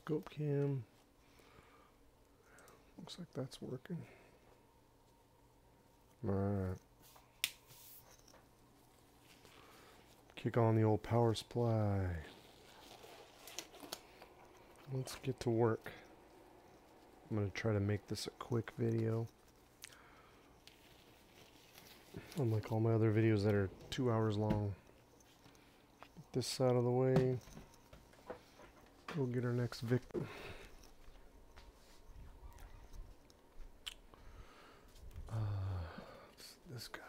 Scope cam. Looks like that's working. Alright. Kick on the old power supply. Let's get to work. I'm going to try to make this a quick video. Unlike all my other videos that are 2 hours long. Get this out of the way. Go get our next victim. It's this guy.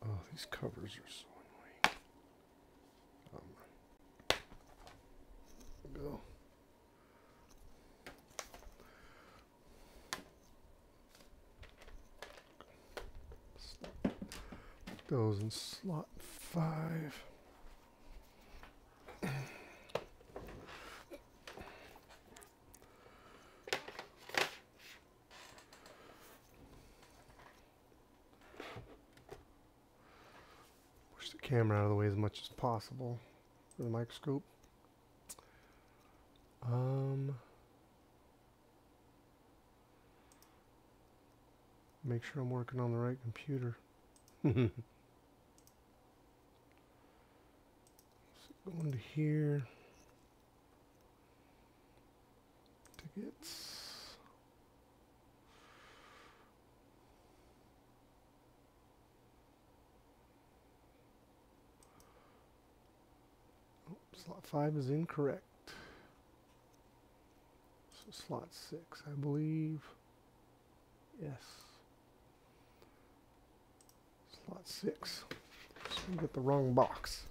Oh, these covers are so annoying. Go. Those in slot 5. Push the camera out of the way as much as possible for the microscope. Make sure I'm working on the right computer. So go into here. Tickets. Oh, slot 5 is incorrect. So slot 6, I believe. Yes. Slot 6. So we get the wrong box.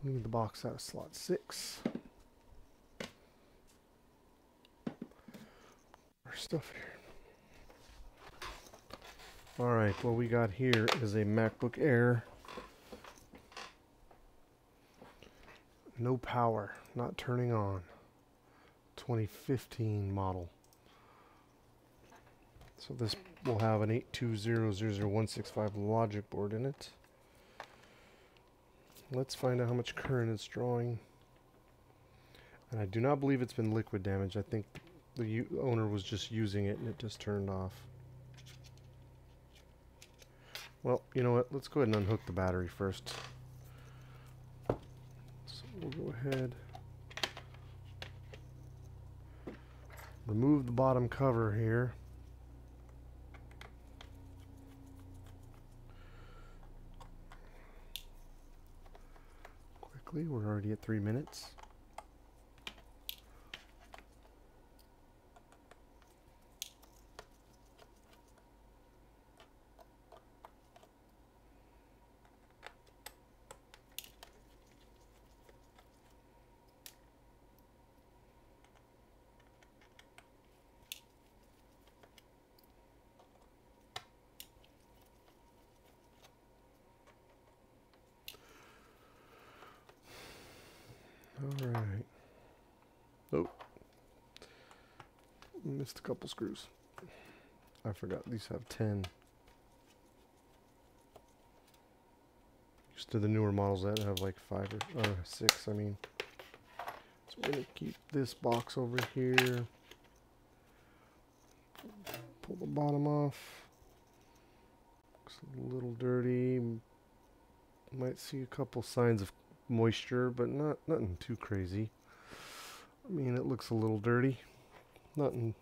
We need the box out of slot 6. Our stuff here. Alright, what we got here is a MacBook Air. No power, not turning on. 2015 model. So this will have an 820000165 logic board in it. Let's find out how much current it's drawing. And I do not believe it's been liquid damage. I think the owner was just using it and it just turned off. Well, you know what? Let's go ahead and unhook the battery first. So we'll go ahead. Remove the bottom cover here. We're already at 3 minutes. Alright. Oh. Missed a couple screws. I forgot these have 10. Used to the newer models that have like 5 or 6, I mean. So we're going to keep this box over here. Pull the bottom off. Looks a little dirty. Might see a couple signs of moisture, but nothing too crazy. I mean, it looks a little dirty. Nothing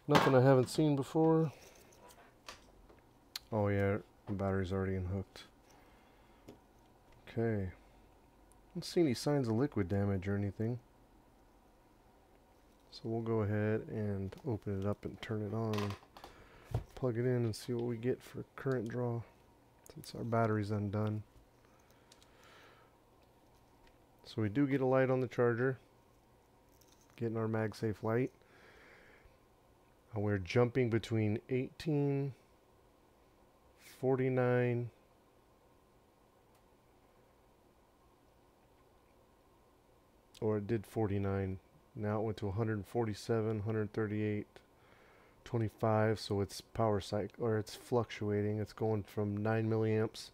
I haven't seen before. Oh yeah, the battery's already unhooked. Okay. Don't see any signs of liquid damage or anything. So we'll go ahead and open it up and turn it on and plug it in and see what we get for current draw since our battery's undone. So we do get a light on the charger, getting our MagSafe light. And we're jumping between 18, 49, or it did 49. Now it went to 147, 138, 25. So it's power cycle, or it's fluctuating. It's going from 9 milliamps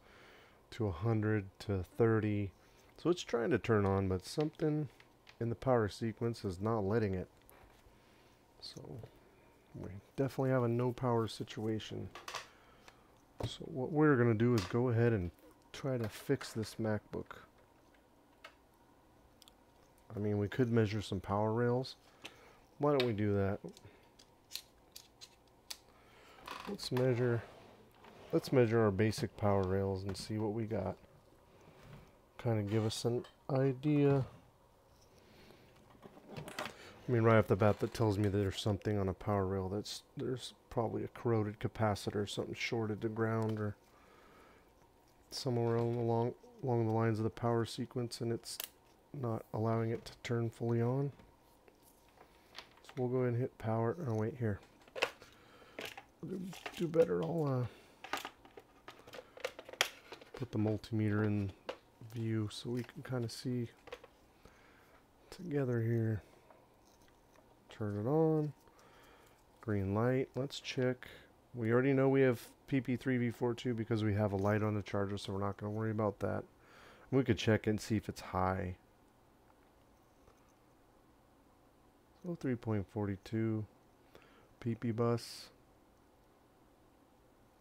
to 100 to 30. So it's trying to turn on, but something in the power sequence is not letting it. So we definitely have a no power situation. So what we're going to do is go ahead and try to fix this MacBook. I mean, we could measure some power rails. Why don't we do that? Let's measure our basic power rails and see what we got. Kind of give us an idea. I mean, right off the bat, that tells me that there's something on a power rail. There's probably a corroded capacitor, something shorted to ground, or somewhere along the lines of the power sequence, and it's not allowing it to turn fully on. So we'll go ahead and hit power. Oh wait, here. Do better. I'll put the multimeter in view so we can kind of see together here. Turn it on. Green light. Let's check. We already know we have PP3V42 because we have a light on the charger, so we're not going to worry about that. We could check and see if it's high. So 3.42. PP bus.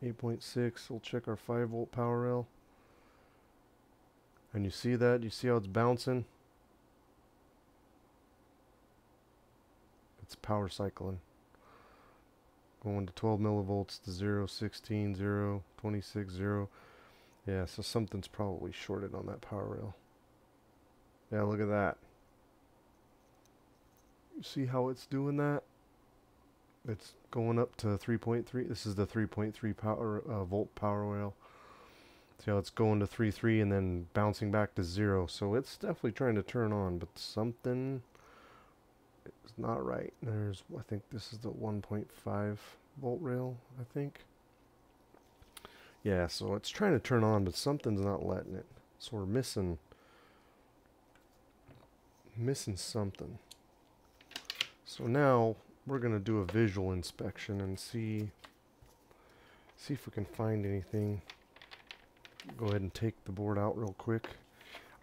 8.6. We'll check our 5-volt power rail. And you see that? You see how it's bouncing? It's power cycling. Going to 12 millivolts to 0, 16, 0, 26, 0. Yeah, so something's probably shorted on that power rail. Yeah, look at that. You see how it's doing that? It's going up to 3.3. This is the 3.3 power volt power rail. See how it's going to 3.3 and then bouncing back to 0. So it's definitely trying to turn on, but something is not right. I think this is the 1.5 volt rail, I think. Yeah, so it's trying to turn on, but something's not letting it. So we're missing something. So now we're going to do a visual inspection and see if we can find anything. Go ahead and take the board out real quick.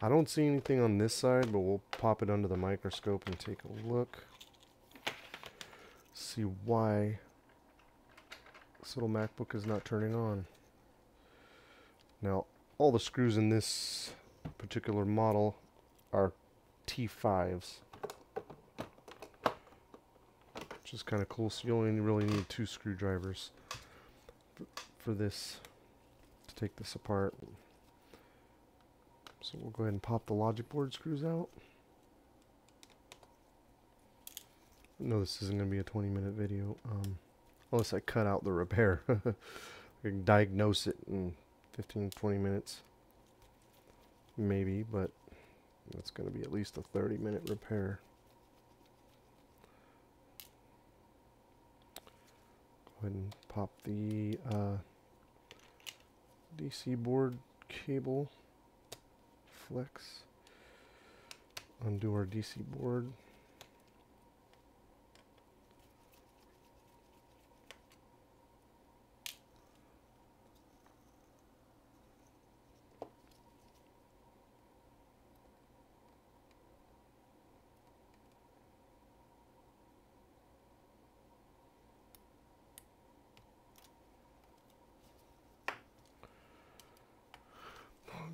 I don't see anything on this side, but we'll pop it under the microscope and take a look. See why this little MacBook is not turning on. Now, all the screws in this particular model are T5s, which is kind of cool. So you only really need 2 screwdrivers for this, to take this apart. So we'll go ahead and pop the logic board screws out. No, this isn't going to be a 20-minute video, unless I cut out the repair. I can diagnose it in 15-20 minutes, maybe, but it's going to be at least a 30-minute repair. Go ahead and pop the DC board cable, flex, undo our DC board.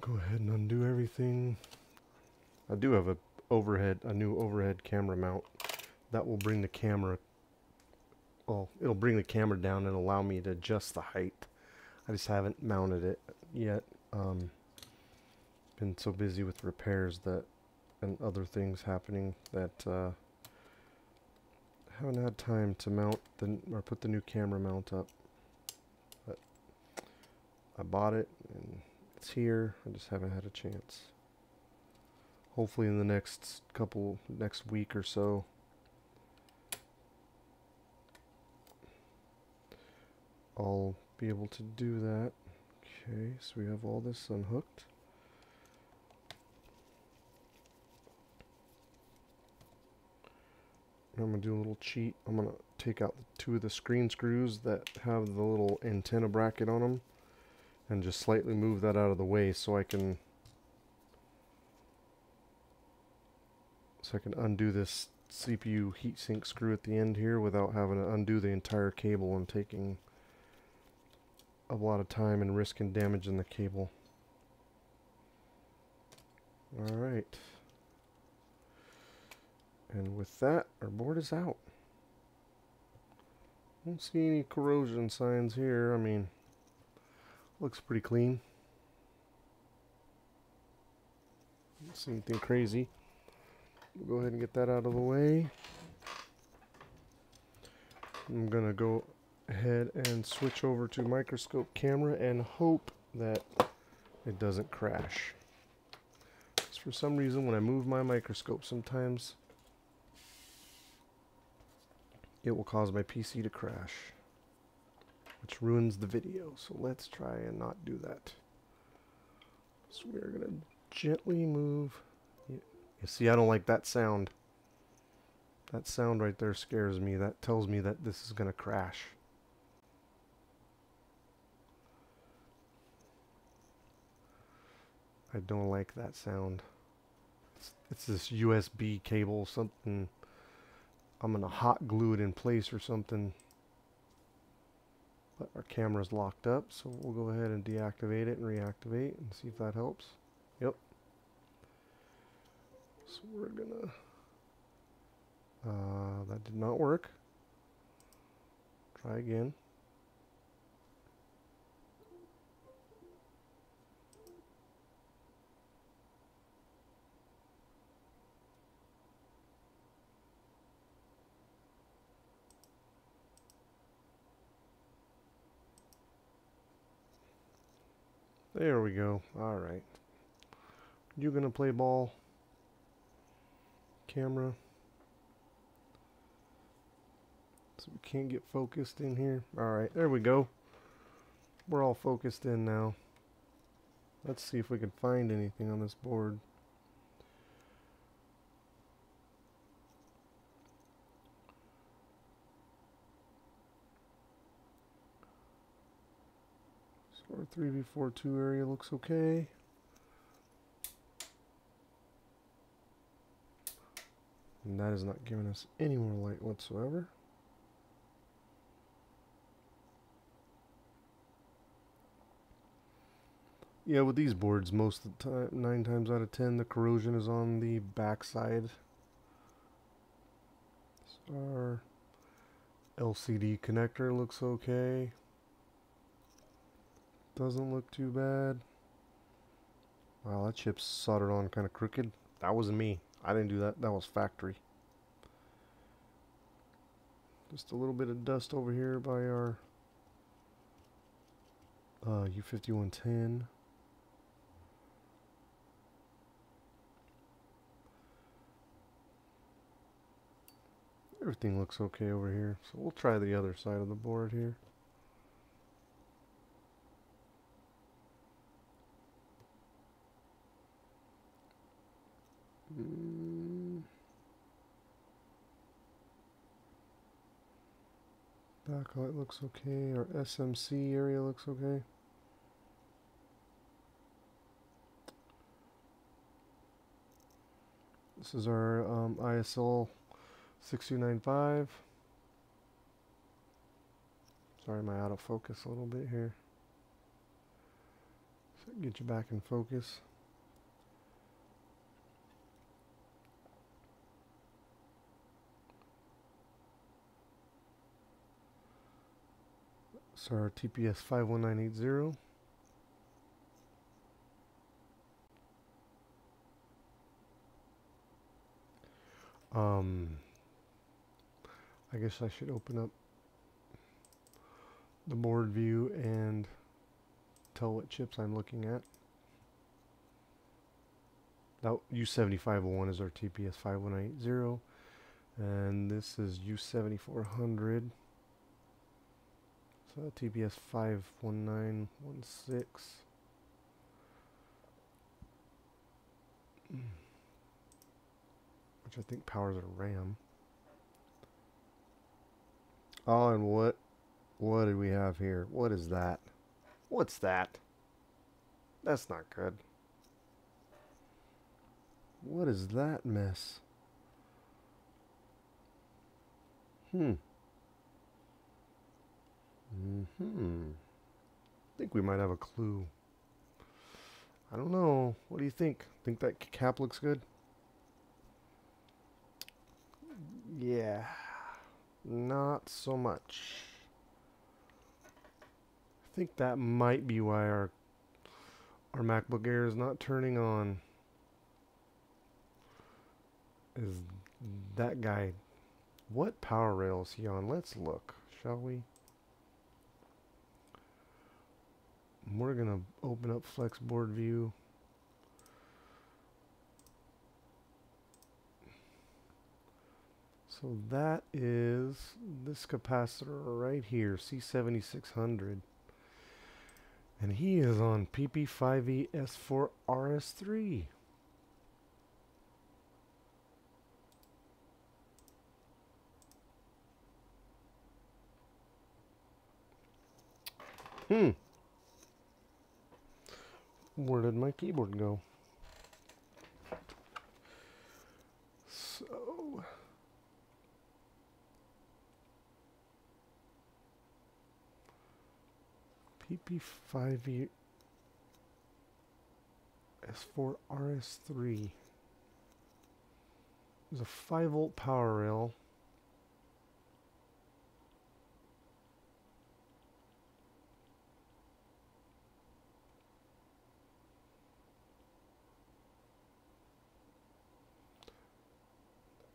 Go ahead and undo everything. I do have a new overhead camera mount that will bring the camera, well, it'll bring the camera down and allow me to adjust the height. I just haven't mounted it yet. Been so busy with repairs and other things happening that haven't had time to mount or put the new camera mount up. But I bought it and it's here. I just haven't had a chance. Hopefully in the next week or so, I'll be able to do that. Okay, so we have all this unhooked. I'm going to do a little cheat. I'm going to take out two of the screen screws that have the little antenna bracket on them and just slightly move that out of the way so I can undo this CPU heatsink screw at the end here without having to undo the entire cable and taking a lot of time and risking damaging the cable. Alright. And with that, our board is out. Don't see any corrosion signs here. I mean, looks pretty clean. Don't see anything crazy. We'll go ahead and get that out of the way. I'm gonna go ahead and switch over to microscope camera and hope that it doesn't crash. Because for some reason when I move my microscope sometimes it will cause my PC to crash, which ruins the video. So let's try and not do that. So we're gonna gently move. You see, I don't like that sound. That sound right there scares me. That tells me that this is gonna crash. I don't like that sound. It's this USB cable, something. I'm gonna hot glue it in place or something. But our camera's locked up, so we'll go ahead and deactivate it and reactivate and see if that helps. Yep. So we're gonna... that did not work. Try again. There we go. Alright. You gonna play ball? Camera. So we can't get focused in here. Alright, there we go. We're all focused in now. Let's see if we can find anything on this board. So our 3v42 area looks okay. And that is not giving us any more light whatsoever. Yeah, with these boards, most of the time, 9 times out of 10, the corrosion is on the back side. So our LCD connector looks okay. Doesn't look too bad. Wow, that chip's soldered on kind of crooked. That wasn't me. I didn't do that. That was factory. Just a little bit of dust over here by our U5110. Everything looks okay over here. So we'll try the other side of the board here. Backlight looks okay. Our SMC area looks okay. This is our ISL 6295. Sorry, I'm out of focus a little bit here. So get you back in focus. So our TPS 51980. I guess I should open up the board view and tell what chips I'm looking at. That U7501 is our TPS 5180, and this is U7400. So TPS 51916. Which I think powers our RAM. Oh, and what do we have here? What is that? What's that? That's not good. What is that mess? Hmm. Hmm. I think we might have a clue. I don't know. What do you think? Think that cap looks good? Yeah. Not so much. I think that might be why our MacBook Air is not turning on. Is that guy? What power rail is he on? Let's look, shall we? We're gonna open up Flexboard View. So that is this capacitor right here, C7600. And he is on PP5E S4 RS3. Where did my keyboard go? So PP5E S4 RS3. There's a 5-volt power rail.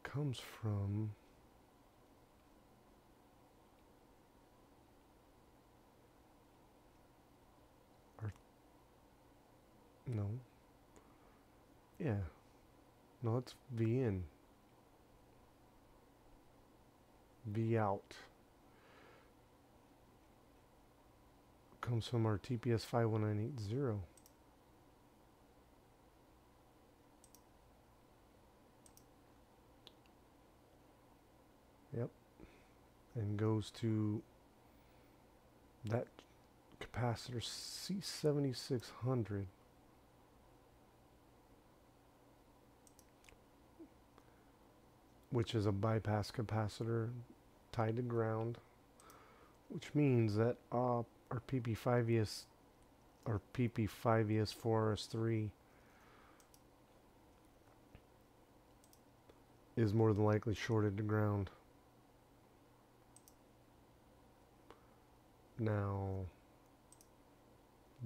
Comes from our, no, yeah, no, it's V in, V out. Comes from our TPS 51980. Yep, and goes to that capacitor C7600, which is a bypass capacitor tied to ground, which means that our PP5ES or PP5ES4S3 is more than likely shorted to ground. Now,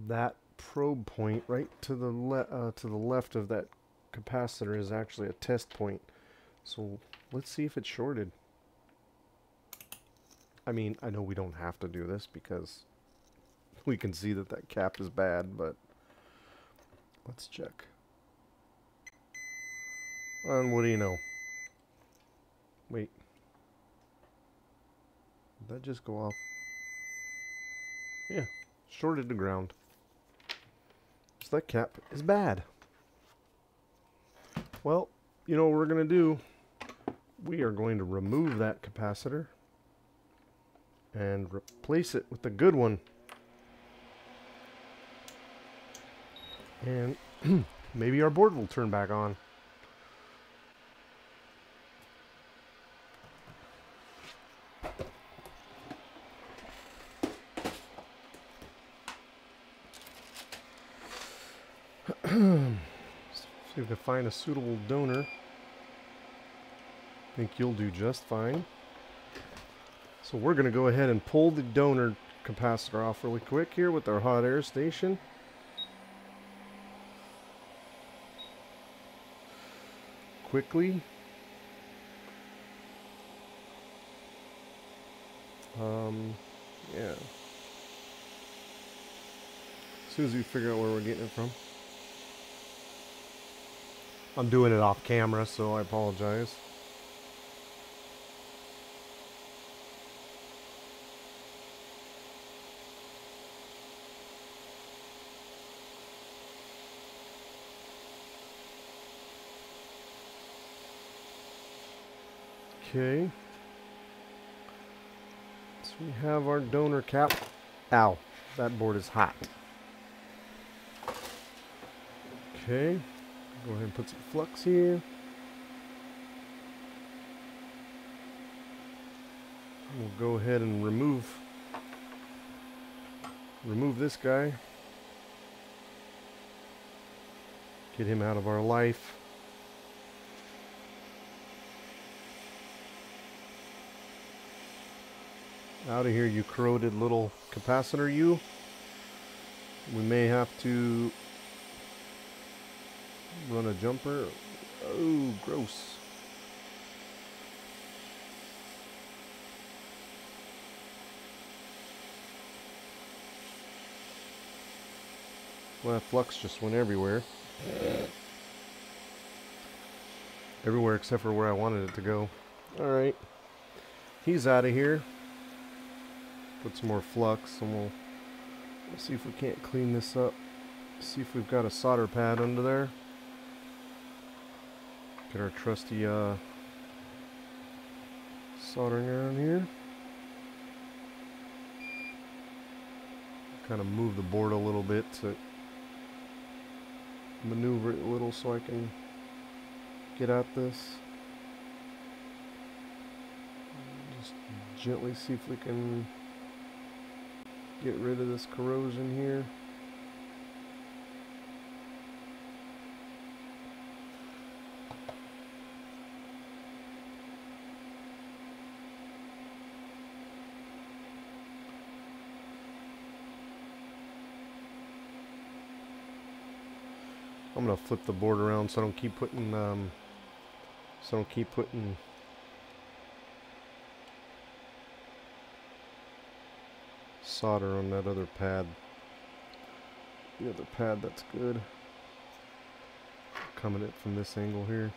that probe point right to the left of that capacitor is actually a test point. So let's see if it's shorted. I mean, I know we don't have to do this because we can see that that cap is bad, but let's check. And what do you know? Wait. Did that just go off? Yeah, shorted to ground. So that cap is bad. Well, you know what we're going to do? We are going to remove that capacitor and replace it with the good one. And maybe our board will turn back on. See if we can find a suitable donor. I think you'll do just fine. So we're going to go ahead and pull the donor capacitor off really quick here with our hot air station. Quickly. Yeah. As soon as we figure out where we're getting it from. I'm doing it off camera, so I apologize. Okay. So we have our donor cap. Ow, that board is hot. Okay, go ahead and put some flux here. We'll go ahead and remove this guy. Get him out of our life. Out of here, you corroded little capacitor, you. We may have to run a jumper. Oh, gross. Well, that flux just went everywhere. Everywhere except for where I wanted it to go. Alright. He's out of here. Put some more flux and we'll see if we can't clean this up. See if we've got a solder pad under there. Get our trusty soldering iron here. Kind of move the board a little bit to maneuver it a little so I can get at this. Just gently see if we can get rid of this corrosion here. I'm gonna flip the board around so I don't keep putting solder on that other pad. The other pad, that's good. Coming in from this angle here.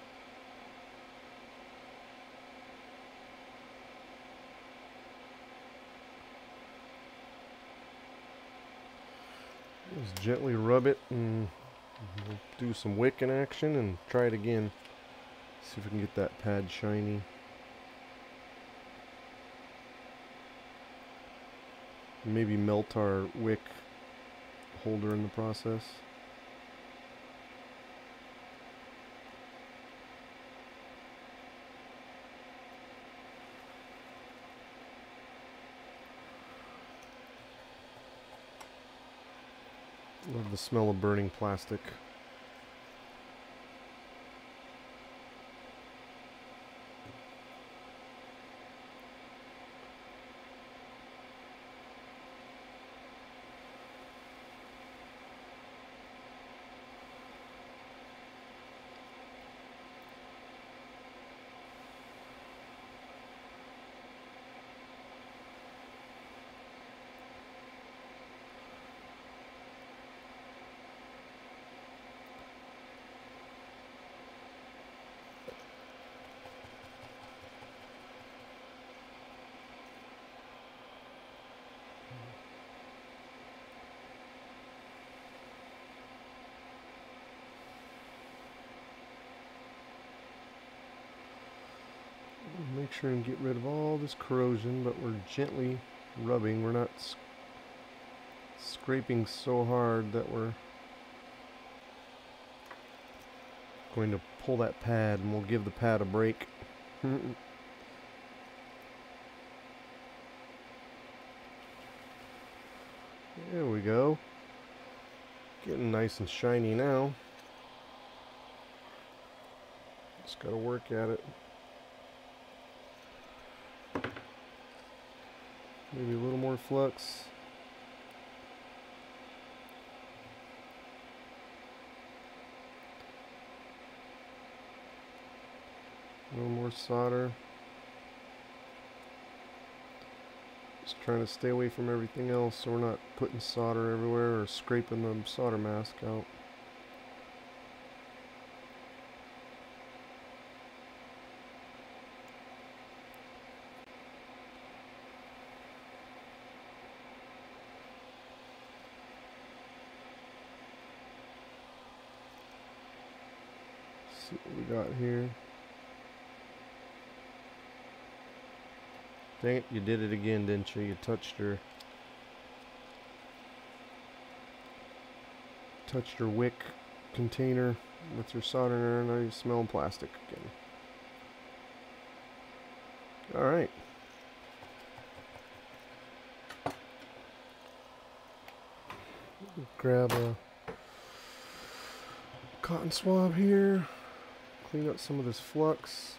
Just gently rub it and we'll do some wicking action and try it again. See if we can get that pad shiny. Maybe melt our wick holder in the process. Love the smell of burning plastic. Make sure and get rid of all this corrosion, but we're gently rubbing. We're not scraping so hard that we're going to pull that pad, and we'll give the pad a break. There we go. Getting nice and shiny now. Just gotta work at it. Maybe a little more flux. A little more solder. Just trying to stay away from everything else so we're not putting solder everywhere or scraping the solder mask out. See what we got here. Dang it, you did it again, didn't you? You touched your wick container with your soldering iron. Now you're smelling plastic again. Alright. Grab a cotton swab here. Clean up some of this flux.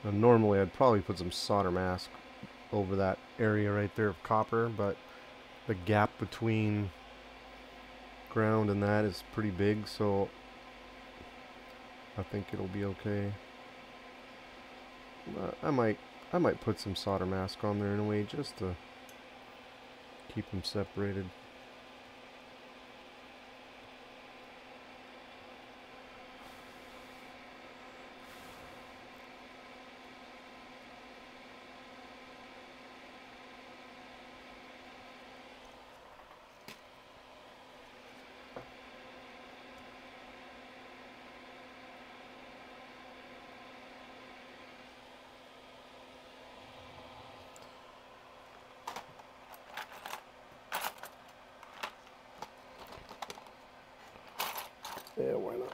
Now, normally I'd probably put some solder mask over that area right there of copper, but the gap between ground and that is pretty big, so I think it'll be okay. I might put some solder mask on there in a way just to keep them separated. Yeah, why not?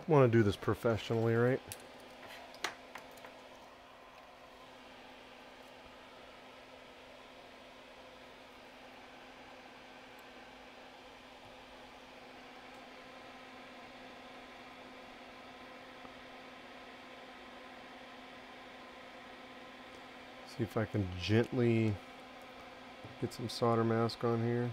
Want to do this professionally, right? See if I can gently get some solder mask on here.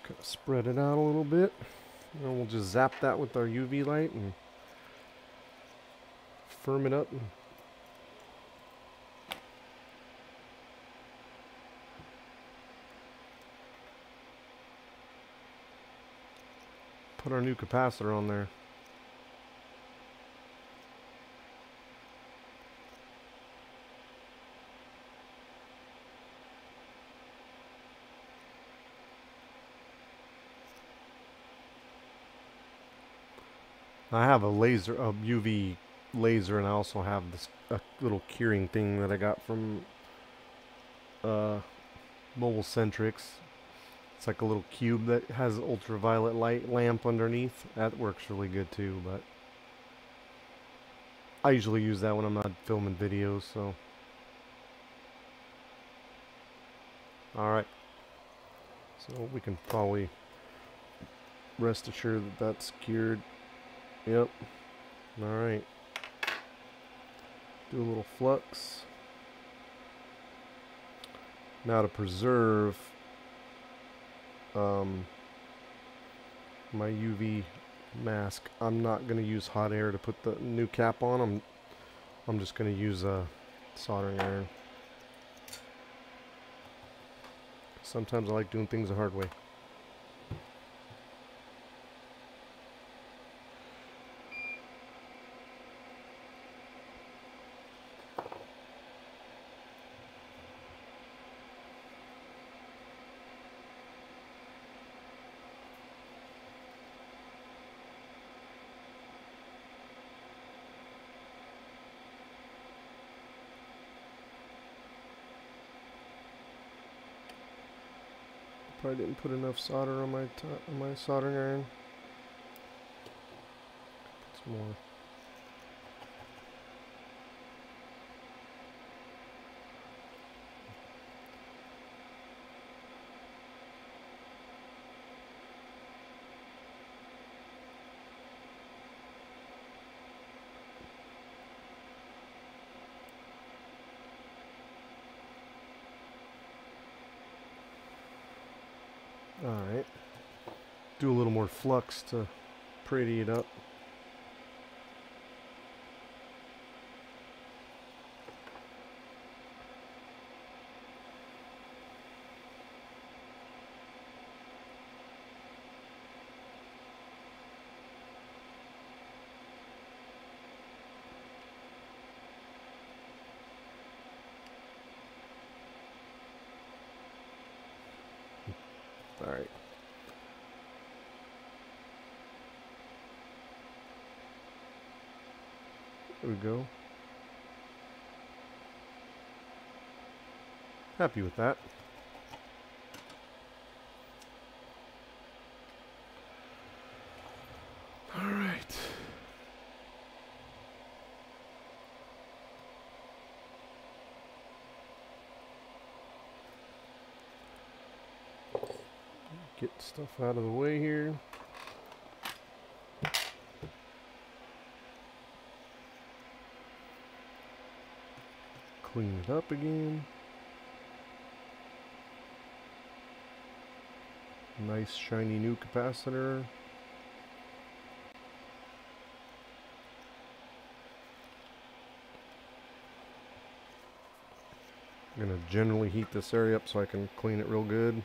Kind of spread it out a little bit, and we'll just zap that with our UV light and firm it up. And put our new capacitor on there. I have a UV laser, and I also have this little curing thing that I got from Mobile Centrics. It's like a little cube that has ultraviolet light lamp underneath. That works really good too, but I usually use that when I'm not filming videos, so. Alright. So we can probably rest assured that that's cured. Yep. Alright. Do a little flux. Now to preserve my UV mask, I'm not going to use hot air to put the new cap on. I'm just going to use a soldering iron. Sometimes I like doing things the hard way. Probably didn't put enough solder on my soldering iron. Put some more. Alright. Do a little more flux to pretty it up. Alright. There we go. Happy with that. Alright. Get stuff out of the way here. Clean it up again. Nice shiny new capacitor. I'm going to generally heat this area up so I can clean it real good.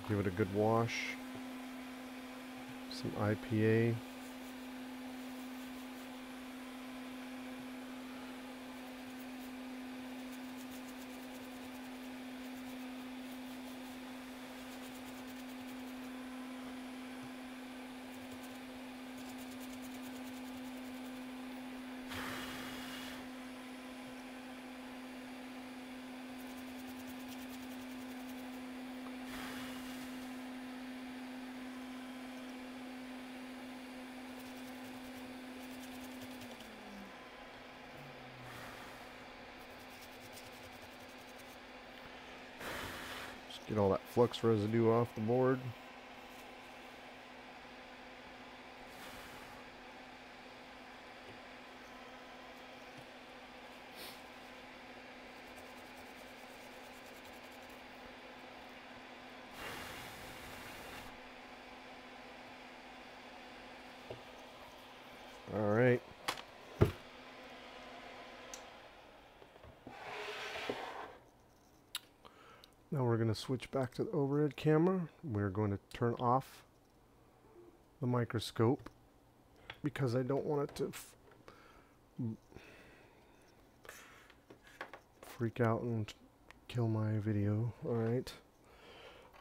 Give it a good wash. Some IPA. Get all that flux residue off the board. All right. Now we're going to switch back to the overhead camera. We're going to turn off the microscope because I don't want it to freak out and kill my video. Alright.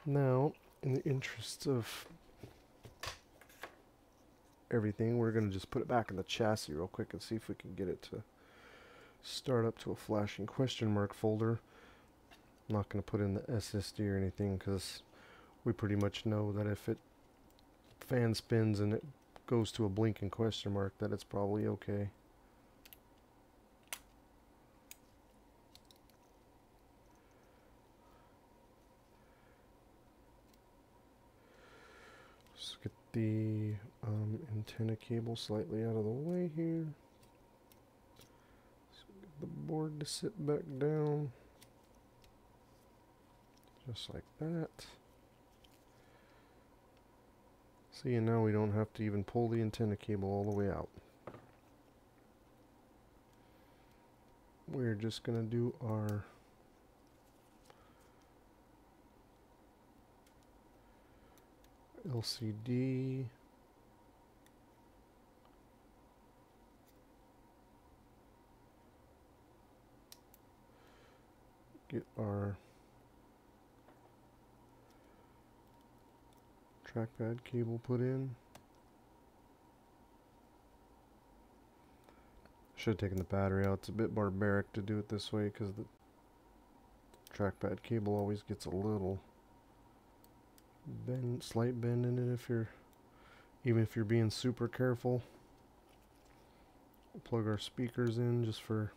Now, in the interest of everything, we're going to just put it back in the chassis real quick and see if we can get it to start up to a flashing question mark folder. I'm not going to put in the SSD or anything because we pretty much know that if it fan spins and it goes to a blinking question mark, that it's probably okay. Let's get the antenna cable slightly out of the way here. So get the board to sit back down. Just like that. See, and now we don't have to even pull the antenna cable all the way out. We're just going to do our LCD. Get our trackpad cable put in. Should have taken the battery out. It's a bit barbaric to do it this way because the trackpad cable always gets a little bend, slight bend in it even if you're being super careful. We'll plug our speakers in just for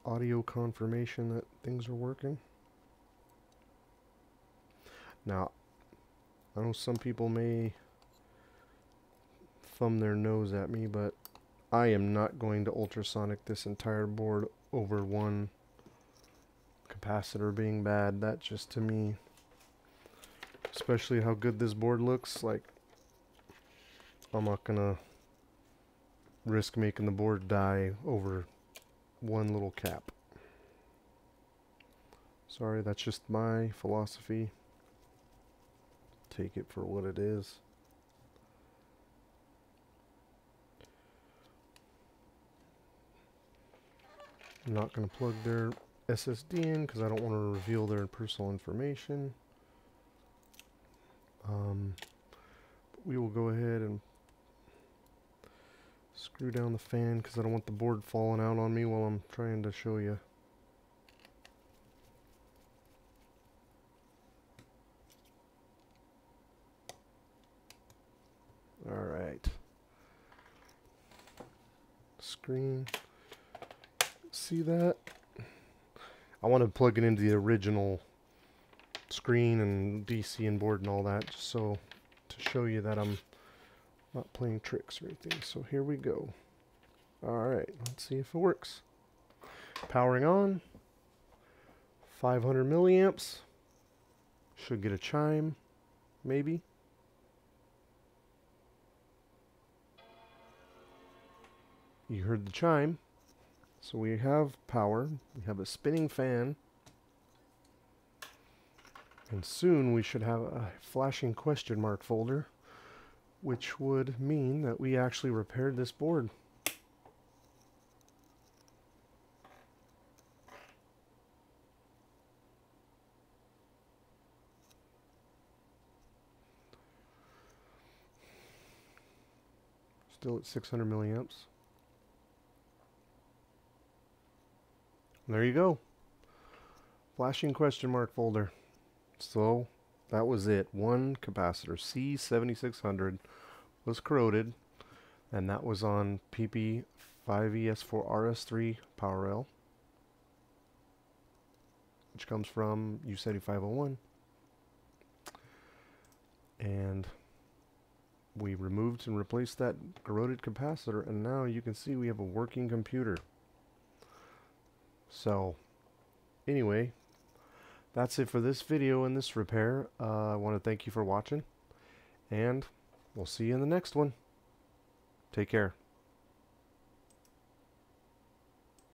audio confirmation that things are working. Now, I know some people may thumb their nose at me, but I am not going to ultrasonic this entire board over one capacitor being bad. That just, to me, especially how good this board looks, like, I'm not gonna risk making the board die over one little cap. Sorry, that's just my philosophy. Take it for what it is. I'm not going to plug their SSD in because I don't want to reveal their personal information. We will go ahead and screw down the fan because I don't want the board falling out on me while I'm trying to show you. Alright. Screen. See that? I want to plug it into the original screen and DC and board and all that, just so to show you that I'm not playing tricks or anything. So here we go. Alright, let's see if it works. Powering on. 500 milliamps. Should get a chime, maybe. You heard the chime. So we have power, we have a spinning fan, and soon we should have a flashing question mark folder, which would mean that we actually repaired this board. Still at 600 milliamps. There you go. Flashing question mark folder. So that was it. One capacitor C7600 was corroded, and that was on PP5ES4RS3 power rail, which comes from U7501. And we removed and replaced that corroded capacitor, and now you can see we have a working computer. So, anyway, that's it for this video and this repair. I want to thank you for watching, and we'll see you in the next one. Take care.